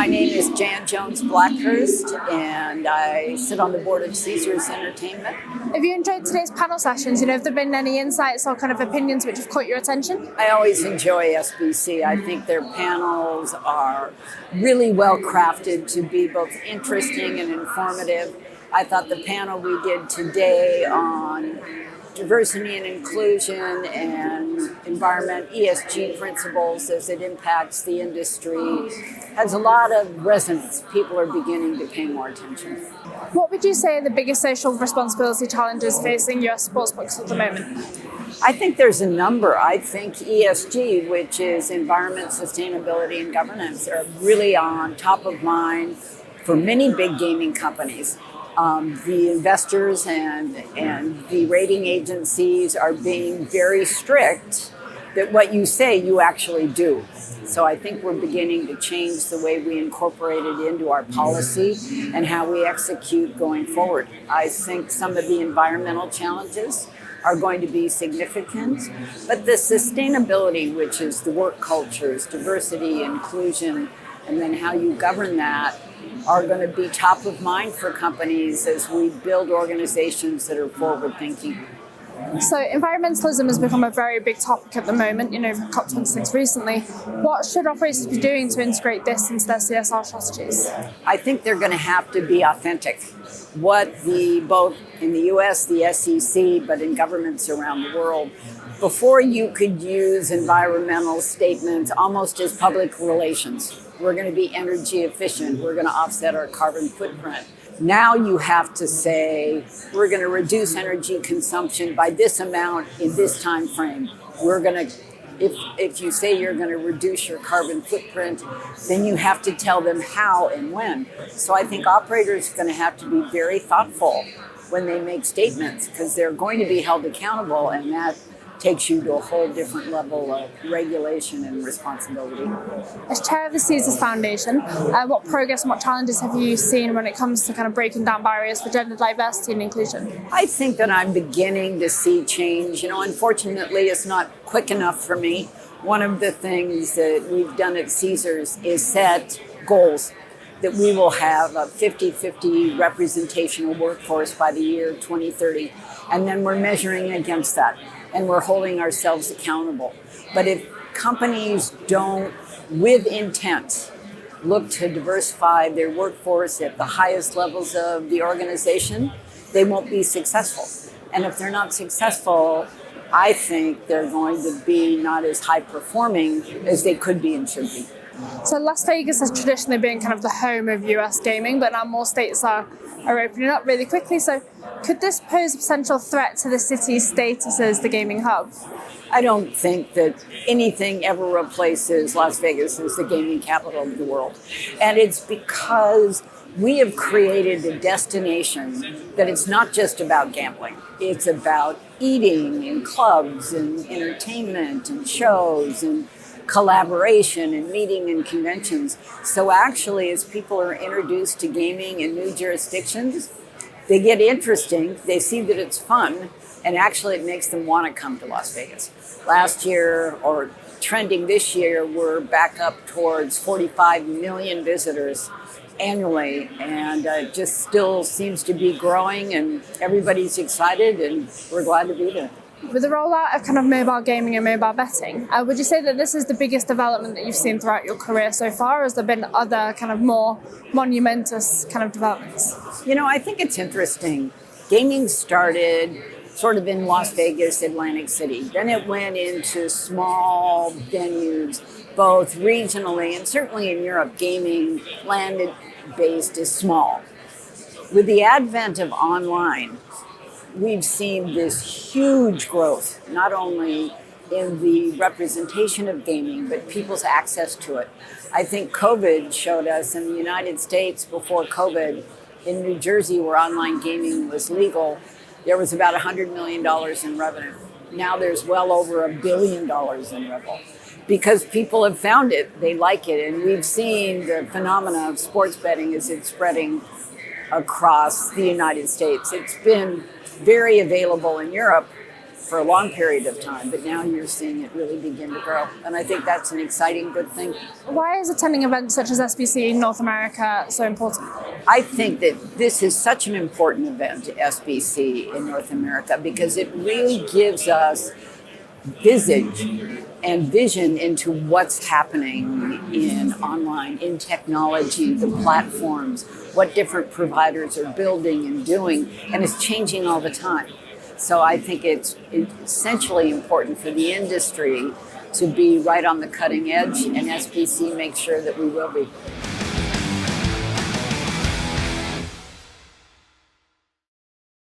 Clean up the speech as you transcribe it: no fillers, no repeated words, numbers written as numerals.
My name is Jan Jones Blackhurst, and I sit on the board of Caesars Entertainment. Have you enjoyed today's panel sessions? Have there been any insights or kind of opinions which have caught your attention? I always enjoy SBC. I think their panels are really well crafted to be both interesting and informative. I thought the panel we did today on diversity and inclusion and environment, ESG principles as it impacts the industry has a lot of resonance. People are beginning to pay more attention. What would you say are the biggest social responsibility challenges facing US sportsbooks at the moment? I think there's a number. I think ESG, which is environment, sustainability, and governance, are really on top of mind for many big gaming companies. The investors and the rating agencies are being very strict that what you say, you actually do. So I think we're beginning to change the way we incorporate it into our policy and how we execute going forward. I think some of the environmental challenges are going to be significant, but the sustainability, which is the work cultures, diversity, inclusion, and then how you govern that, are going to be top of mind for companies as we build organizations that are forward-thinking. So environmentalism has become a very big topic at the moment, COP26 recently. What should operators be doing to integrate this into their CSR strategies? I think they're going to have to be authentic. Both in the US, the SEC, but in governments around the world, before you could use environmental statements almost as public relations. We're going to be energy efficient. We're going to offset our carbon footprint. Now you have to say, we're going to reduce energy consumption by this amount in this time frame. We're going to, if you say you're going to reduce your carbon footprint, then you have to tell them how and when. So I think operators are going to have to be very thoughtful when they make statements because they're going to be held accountable, and that takes you to a whole different level of regulation and responsibility. As chair of the Caesars Foundation, what progress and what challenges have you seen when it comes to kind of breaking down barriers for gender diversity and inclusion? I think that I'm beginning to see change. Unfortunately, it's not quick enough for me. One of the things that we've done at Caesars is set goals that we will have a 50-50 representational workforce by the year 2030. And then we're measuring against that. And we're holding ourselves accountable. But if companies don't, with intent, look to diversify their workforce at the highest levels of the organization, they won't be successful. And if they're not successful, I think they're going to be not as high performing as they could be and should be. So Las Vegas has traditionally been kind of the home of US gaming, but now more states are opening up really quickly. So could this pose a potential threat to the city's status as the gaming hub? I don't think that anything ever replaces Las Vegas as the gaming capital of the world. And it's because we have created a destination that it's not just about gambling. It's about eating and clubs and entertainment and shows and collaboration and meeting and conventions. So actually, as people are introduced to gaming in new jurisdictions, they get interesting, they see that it's fun, and actually it makes them want to come to Las Vegas. Last year, or trending this year, we're back up towards 45 million visitors annually, and it just still seems to be growing, and everybody's excited, and we're glad to be there. With the rollout of kind of mobile gaming and mobile betting, would you say that this is the biggest development that you've seen throughout your career so far, or has there been other kind of more monumentous kind of developments? I think it's interesting. Gaming started sort of in Las Vegas, Atlantic City. Then it went into small venues, both regionally and certainly in Europe, gaming land-based is small. With the advent of online, we've seen this huge growth, not only in the representation of gaming, but people's access to it. I think COVID showed us in the United States before COVID, in New Jersey, where online gaming was legal, there was about $100 million in revenue. Now there's well over $1 billion in revenue because people have found it, they like it. And we've seen the phenomena of sports betting as it's spreading across the United States. It's been very available in Europe, for a long period of time, but now you're seeing it really begin to grow. And I think that's an exciting, good thing. Why is attending events such as SBC in North America so important? I think that this is such an important event, SBC in North America, because it really gives us visage and vision into what's happening in online, in technology, the platforms, what different providers are building and doing, and it's changing all the time. So I think it's essentially important for the industry to be right on the cutting edge, and SBC makes sure that we will be.